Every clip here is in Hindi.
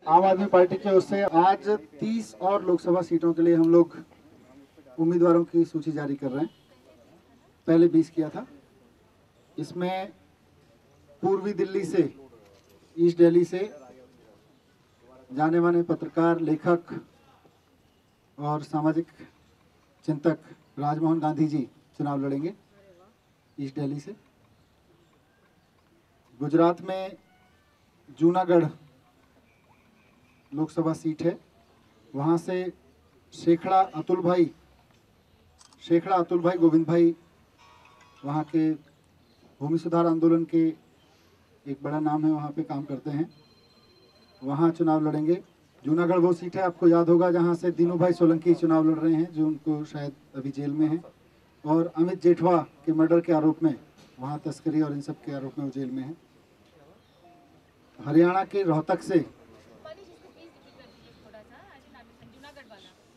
आम आदमी पार्टी की ओर से आज 30 और लोकसभा सीटों के लिए हम लोग उम्मीदवारों की सूची जारी कर रहे हैं। पहले 20 किया था। इसमें पूर्वी दिल्ली से, ईस्ट दिल्ली से जाने माने पत्रकार, लेखक और सामाजिक चिंतक राजमोहन गांधी जी चुनाव लड़ेंगे ईस्ट दिल्ली से। गुजरात में जूनागढ़ लोकसभा सीट है, वहाँ से शेखड़ा अतुल भाई गोविंद भाई वहाँ के भूमि सुधार आंदोलन के एक बड़ा नाम है, वहाँ पे काम करते हैं, वहाँ चुनाव लड़ेंगे। जूनागढ़ वो सीट है, आपको याद होगा, जहाँ से दीनू भाई सोलंकी चुनाव लड़ रहे हैं, जो उनको शायद अभी जेल में हैं, और अमित जेठवा के मर्डर के आरोप में, वहाँ तस्करी और इन सब के आरोप में वो जेल में है। हरियाणा के रोहतक से,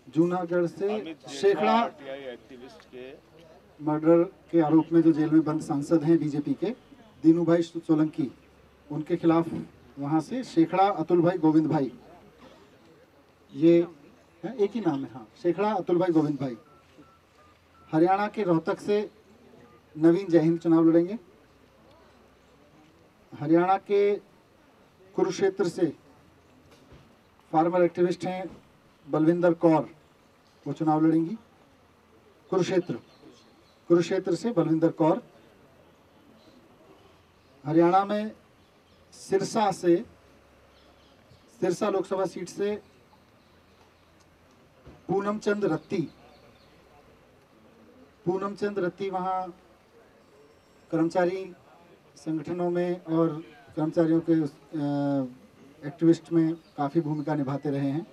जूनागढ़ से शेखड़ा एक्टिविस्ट के मर्डर के आरोप में जो जेल में बंद सांसद हैं बीजेपी के, दीनू भाई सोलंकी, उनके खिलाफ वहाँ से शेखड़ा अतुल भाई गोविंद भाई, ये है, एक ही नाम है, हाँ, शेखड़ा अतुल भाई गोविंद भाई। हरियाणा के रोहतक से नवीन जयहिंद चुनाव लड़ेंगे। हरियाणा के कुरुक्षेत्र से फार्मर एक्टिविस्ट हैं बलविंदर कौर, वो चुनाव लड़ेंगी। कुरुक्षेत्र से बलविंदर कौर। हरियाणा में सिरसा लोकसभा सीट से पूनम चंद रत्ती वहाँ कर्मचारी संगठनों में और कर्मचारियों के एक्टिविस्ट में काफ़ी भूमिका निभाते रहे हैं।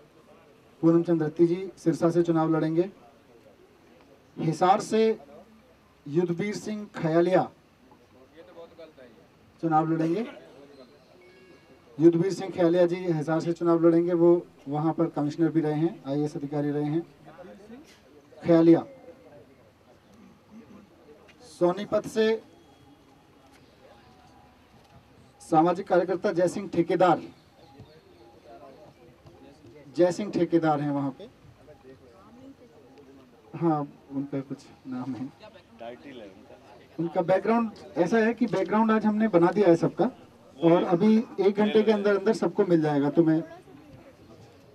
पूनम चंद रत्ती जी सिरसा से चुनाव लड़ेंगे। हिसार से युद्धवीर सिंह खयालिया चुनाव लड़ेंगे। युद्धवीर सिंह खयालिया जी हिसार से चुनाव लड़ेंगे, वो वहाँ पर कमिश्नर भी रहे हैं, आईएएस अधिकारी रहे हैं। खयालिया। सोनीपत से सामाजिक कार्यकर्ता जयसिंह ठेकेदार हैं वहाँ पे, हाँ, उनका कुछ नाम है, टाइटल है उनका बैकग्राउंड ऐसा है कि बैकग्राउंड आज हमने बना दिया है सबका, और अभी 1 घंटे के अंदर अंदर सबको मिल जाएगा। तो मैं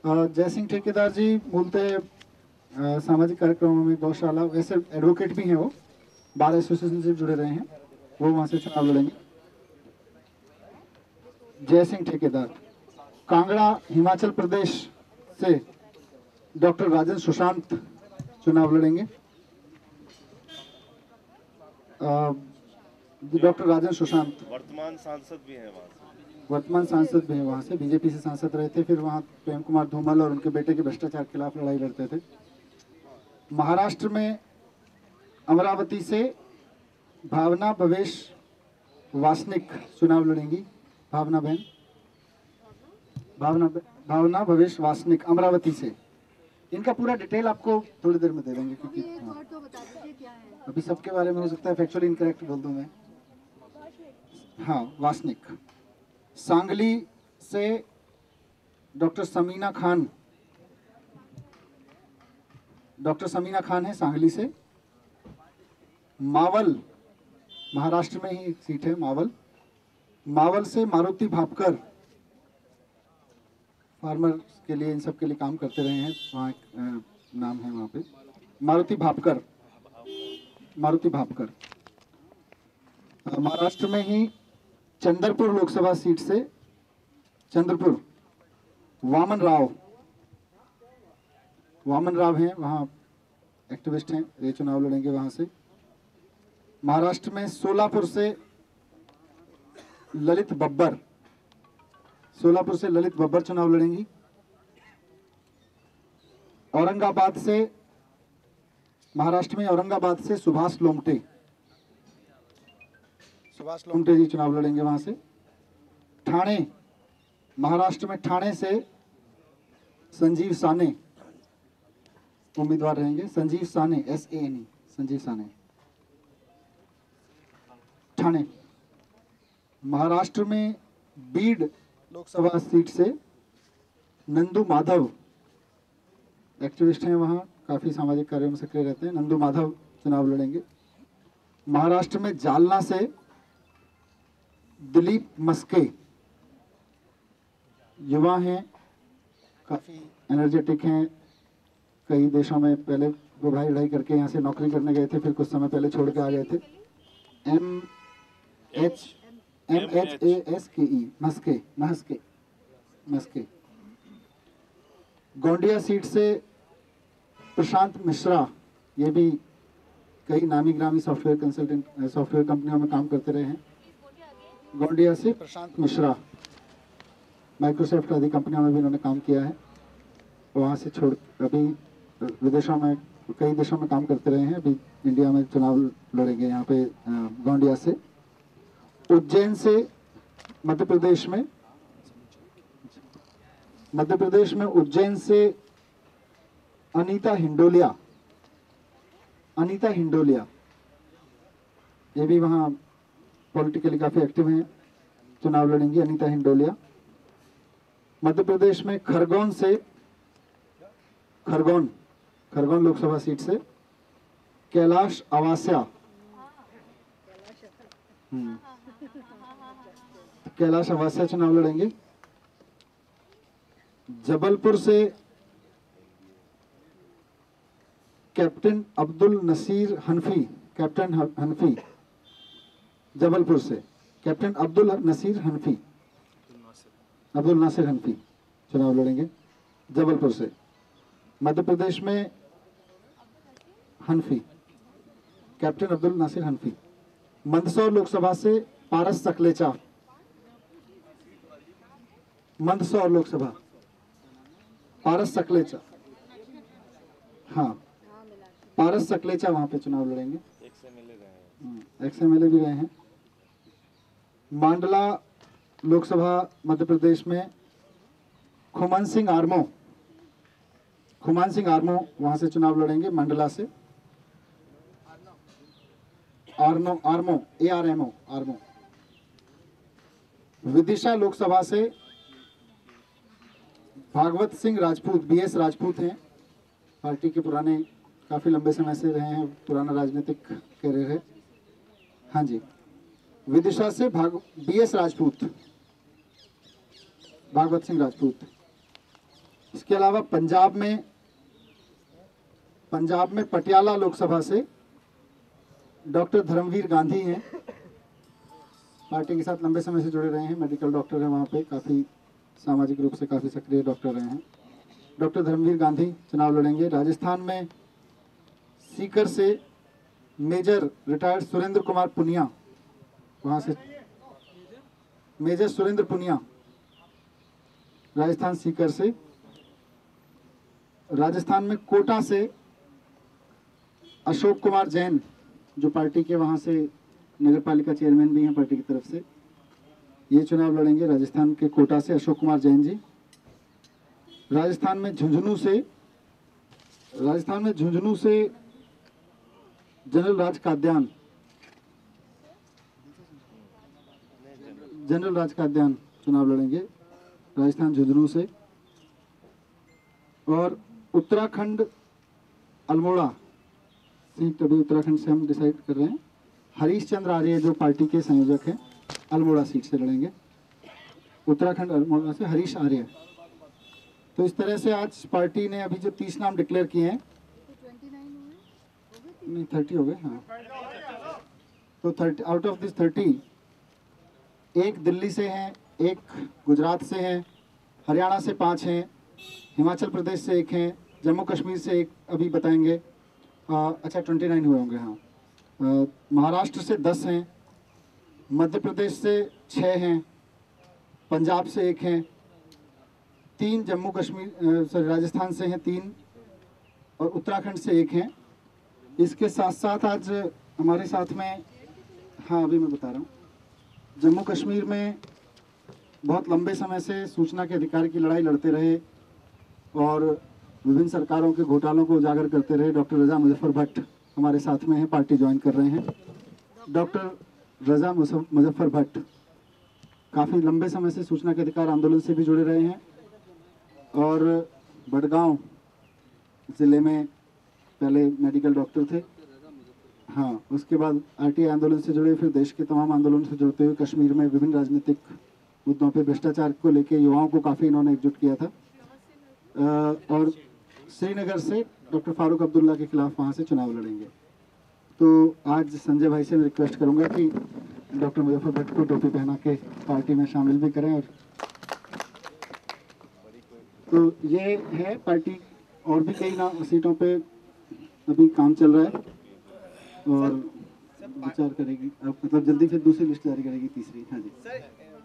जयसिंह ठेकेदार जी मूलतः सामाजिक कार्यक्रमों में, गौशाला, वैसे एडवोकेट भी हैं, वो बार एसोसिएशन से जुड़े रहे हैं, वो वहाँ से चुनाव लड़ेंगे। जयसिंह ठेकेदार। कांगड़ा हिमाचल प्रदेश से डॉक्टर राजन सुशांत चुनाव लड़ेंगे। डॉक्टर राजन सुशांत वर्तमान सांसद भी हैं वहाँ से, बीजेपी से सांसद रहे थे, फिर वहाँ प्रेम कुमार धूमल और उनके बेटे के भ्रष्टाचार के खिलाफ लड़ाई लड़ते थे। महाराष्ट्र में अमरावती से भावना भवेश वासनिक चुनाव लड़ेंगी। भावना भवेश वासनिक अमरावती से। इनका पूरा डिटेल आपको थोड़ी देर में दे देंगे, क्योंकि तो बता दीजिए क्या है। अभी सबके बारे में हो सकता है फैक्चुअली इनकरेक्ट बोल दूं मैं। हाँ, वासनिक। सांगली से डॉक्टर समीना खान है सांगली से। मावल, महाराष्ट्र में ही सीट है मावल से मारुति भापकर, फार्मर के लिए, इन सब के लिए काम करते रहे हैं, वहाँ नाम है वहाँ पे मारुति भापकर। महाराष्ट्र में ही चंद्रपुर लोकसभा सीट से वामन राव हैं, वहाँ एक्टिविस्ट हैं, ये चुनाव लड़ेंगे वहाँ से। महाराष्ट्र में सोलापुर से ललित बब्बर चुनाव लड़ेंगी। महाराष्ट्र में औरंगाबाद से सुभाष लोमटे जी चुनाव लड़ेंगे वहां से। महाराष्ट्र में ठाणे से संजीव साने उम्मीदवार रहेंगे। संजीव साने, SANE, संजीव साने, ठाणे। महाराष्ट्र में बीड लोकसभा सीट से नंदू माधव एक्टिविस्ट हैं, वहाँ काफ़ी सामाजिक कार्यों में सक्रिय रहते हैं। नंदू माधव चुनाव लड़ेंगे। महाराष्ट्र में जालना से दिलीप मस्के, युवा हैं, काफ़ी एनर्जेटिक हैं। कई देशों में पहले वो भाई लड़ाई करके यहाँ से नौकरी करने गए थे, फिर कुछ समय पहले छोड़ के आ गए थे। MHASKE मस्के। गोंडिया सीट से प्रशांत मिश्रा, ये भी कई नामी ग्रामी सॉफ्टवेयर कंपनियों में काम करते रहे हैं। गोंडिया से प्रशांत मिश्रा, माइक्रोसॉफ्ट आदि कंपनियों में भी इन्होंने काम किया है। वहाँ से छोड़ अभी विदेशों में कई देशों में काम करते रहे हैं। अभी इंडिया में चुनाव लड़ेंगे यहाँ पे गोंडिया से। उज्जैन से मध्य प्रदेश में उज्जैन से अनीता हिंडोलिया, ये भी वहाँ पॉलिटिकली काफ़ी एक्टिव हैं, चुनाव लड़ेंगी अनीता हिंडोलिया। मध्य प्रदेश में खरगोन लोकसभा सीट से कैलाश अवास्या, चुनाव लड़ेंगे। जबलपुर से कैप्टन अब्दुल नसीर हनफी, जबलपुर से कैप्टन अब्दुल नासिर हनफी चुनाव लड़ेंगे जबलपुर से। मध्य प्रदेश में हनफी, कैप्टन अब्दुल नासिर हनफी। मंदसौर लोकसभा से पारस सकलेचा, मंदसौर लोकसभा पारस सकलेचा, हाँ पारस सकलेचा वहां पे चुनाव लड़ेंगे। एक्स एमएलए भी रहे हैं। मांडला लोकसभा मध्य प्रदेश में खुमान सिंह आर्मो वहां से चुनाव लड़ेंगे, मंडला से। आर्मो। विदिशा लोकसभा से भागवत सिंह राजपूत, BS राजपूत हैं, पार्टी के पुराने, काफी लंबे समय से रहे हैं, पुराना राजनीतिक कैरियर है। हाँ जी, विदिशा से BS राजपूत, भागवत सिंह राजपूत। इसके अलावा पंजाब में पटियाला लोकसभा से डॉक्टर धर्मवीर गांधी हैं, पार्टी के साथ लंबे समय से जुड़े रहे हैं, मेडिकल डॉक्टर हैं, वहाँ पे काफ़ी सामाजिक रूप से काफ़ी सक्रिय डॉक्टर रहे हैं। डॉक्टर धर्मवीर गांधी चुनाव लड़ेंगे। राजस्थान में सीकर से मेजर रिटायर्ड सुरेंद्र कुमार पुनिया, वहाँ से मेजर सुरेंद्र पुनिया, राजस्थान सीकर से। राजस्थान में कोटा से अशोक कुमार जैन, जो पार्टी के वहाँ से नगर पालिका चेयरमैन भी हैं पार्टी की तरफ से, ये चुनाव लड़ेंगे राजस्थान के कोटा से अशोक कुमार जैन जी। राजस्थान में झुंझुनू से जनरल राज काद्यान चुनाव लड़ेंगे राजस्थान झुंझुनू से। और उत्तराखंड अल्मोड़ा सीट, अभी उत्तराखंड से हम डिसाइड कर रहे हैं। हरीश चंद्र आर्य जो पार्टी के संयोजक हैं, अल्मोड़ा सीट से लड़ेंगे, उत्तराखंड अल्मोड़ा से हरीश आर्य। तो इस तरह से आज पार्टी ने अभी जो 30 नाम डिक्लेयर किए हैं, नहीं 30 हो गए, हाँ। तो 30 आउट ऑफ दिस 30, एक दिल्ली से हैं, एक गुजरात से हैं, हरियाणा से 5 हैं, हिमाचल प्रदेश से 1 हैं, जम्मू कश्मीर से 1 अभी बताएंगे। अच्छा 29 हुए होंगे, हाँ। महाराष्ट्र से 10 हैं, मध्य प्रदेश से 6 हैं, पंजाब से 1 हैं, 3 जम्मू कश्मीर राजस्थान से हैं 3, और उत्तराखंड से 1 हैं। इसके साथ साथ आज हमारे साथ में, हाँ अभी मैं बता रहा हूँ, जम्मू कश्मीर में बहुत लंबे समय से सूचना के अधिकार की लड़ाई लड़ते रहे और विभिन्न सरकारों के घोटालों को उजागर करते रहे डॉक्टर रजा मुजफ्फर भट्ट हमारे साथ में हैं, पार्टी ज्वाइन कर रहे हैं। डॉक्टर रजा मुजफ्फर भट्ट काफ़ी लंबे समय से सूचना के अधिकार आंदोलन से भी जुड़े रहे हैं और बड़गांव ज़िले में पहले मेडिकल डॉक्टर थे। हाँ, उसके बाद आरटीआई आंदोलन से जुड़े, फिर देश के तमाम आंदोलन से जुड़ते हुए कश्मीर में विभिन्न राजनीतिक मुद्दों पे भ्रष्टाचार को लेकर युवाओं को काफ़ी इन्होंने एकजुट किया था। और श्रीनगर से डॉक्टर फारूक अब्दुल्ला के खिलाफ वहाँ से चुनाव लड़ेंगे। तो आज संजय भाई से मैं रिक्वेस्ट करूँगा कि डॉक्टर मुजफ्फर भट्ट को टोपी पहना के पार्टी में शामिल भी करें। और तो ये है पार्टी, और भी कई सीटों पे अभी काम चल रहा है और विचार करेगी, मतलब जल्दी फिर दूसरी लिस्ट जारी करेगी, तीसरी। हाँ जी सर,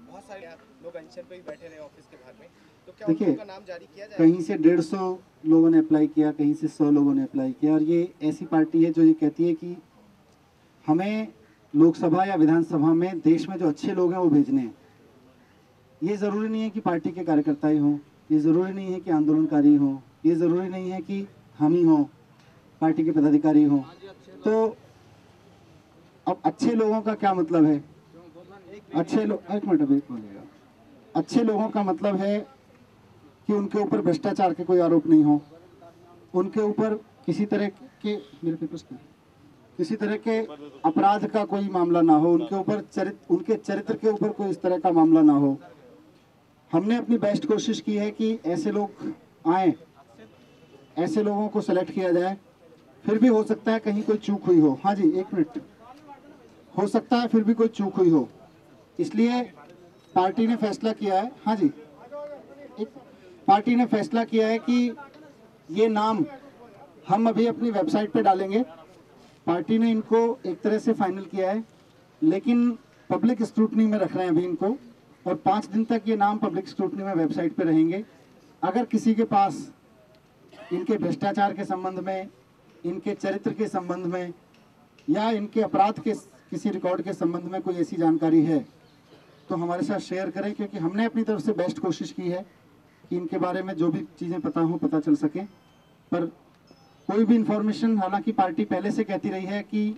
बहुत सारे लोग अनशन पे ही बैठे रहे ऑफिस के बाहर में, तो क्या देखिए, उनका नाम जारी किया जाए? कहीं से 150 लोगों ने अप्लाई किया, कहीं से 100 लोगों ने अप्लाई किया। और ये ऐसी पार्टी है जो ये कहती है कि हमें लोकसभा या विधानसभा में देश में जो अच्छे लोग हैं वो भेजने हैं। ये ज़रूरी नहीं है कि पार्टी के कार्यकर्ता ही हों, ये ज़रूरी नहीं है कि आंदोलनकारी हों, ये ज़रूरी नहीं है कि हम ही हों, पार्टी के पदाधिकारी हों। तो अब अच्छे लोगों का क्या मतलब है? अच्छे लोग, एक मिनट अभी बोलिएगा। अच्छे लोगों का मतलब है कि उनके ऊपर भ्रष्टाचार के कोई आरोप नहीं हो, उनके ऊपर किसी तरह के, मेरे पेपर्स में किसी तरह के अपराध का कोई मामला ना हो, उनके ऊपर उनके चरित्र के ऊपर कोई इस तरह का मामला ना हो। हमने अपनी बेस्ट कोशिश की है कि ऐसे लोग आए, ऐसे लोगों को सेलेक्ट किया जाए। फिर भी हो सकता है कहीं कोई चूक हुई हो। हाँ जी, एक मिनट, हो सकता है फिर भी कोई चूक हुई हो, इसलिए पार्टी ने फैसला किया है। हाँ जी, पार्टी ने फैसला किया है कि ये नाम हम अभी अपनी वेबसाइट पे डालेंगे। पार्टी ने इनको एक तरह से फाइनल किया है, लेकिन पब्लिक स्क्रूटनी में रख रहे हैं अभी इनको, और 5 दिन तक ये नाम पब्लिक स्क्रूटनी में वेबसाइट पे रहेंगे। अगर किसी के पास इनके भ्रष्टाचार के संबंध में, इनके चरित्र के संबंध में, या इनके अपराध के किसी रिकॉर्ड के संबंध में कोई ऐसी जानकारी है तो हमारे साथ शेयर करें, क्योंकि हमने अपनी तरफ से बेस्ट कोशिश की है कि इनके बारे में जो भी चीज़ें पता चल सकें। पर कोई भी इंफॉर्मेशन, हालांकि पार्टी पहले से कहती रही है कि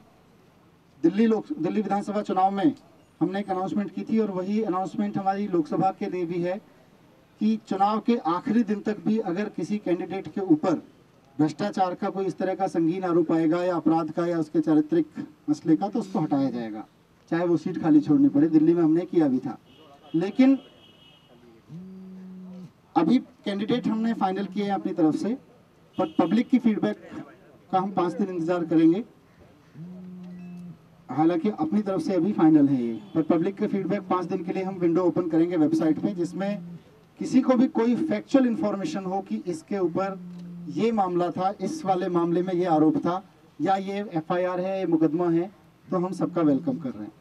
दिल्ली विधानसभा चुनाव में हमने एक अनाउंसमेंट की थी, और वही अनाउंसमेंट हमारी लोकसभा के लिए भी है कि चुनाव के आखिरी दिन तक भी अगर किसी कैंडिडेट के ऊपर भ्रष्टाचार का कोई इस तरह का संगीन आरोप आएगा, या अपराध का, या उसके चारित्रिक मसले का, तो उसको हटाया जाएगा, चाहे वो सीट खाली छोड़नी पड़े। दिल्ली में हमने किया भी था, लेकिन अभी कैंडिडेट हमने फाइनल किए हैं अपनी तरफ से, पर पब्लिक की फीडबैक का हम 5 दिन इंतजार करेंगे। हालांकि अपनी तरफ से अभी फाइनल है ये, पर पब्लिक के फीडबैक 5 दिन के लिए हम विंडो ओपन करेंगे वेबसाइट पे, जिसमें किसी को भी कोई फैक्चुअल इंफॉर्मेशन हो कि इसके ऊपर ये मामला था, इस वाले मामले में ये आरोप था, या ये FIR है, ये मुकदमा है, तो हम सबका वेलकम कर रहे हैं।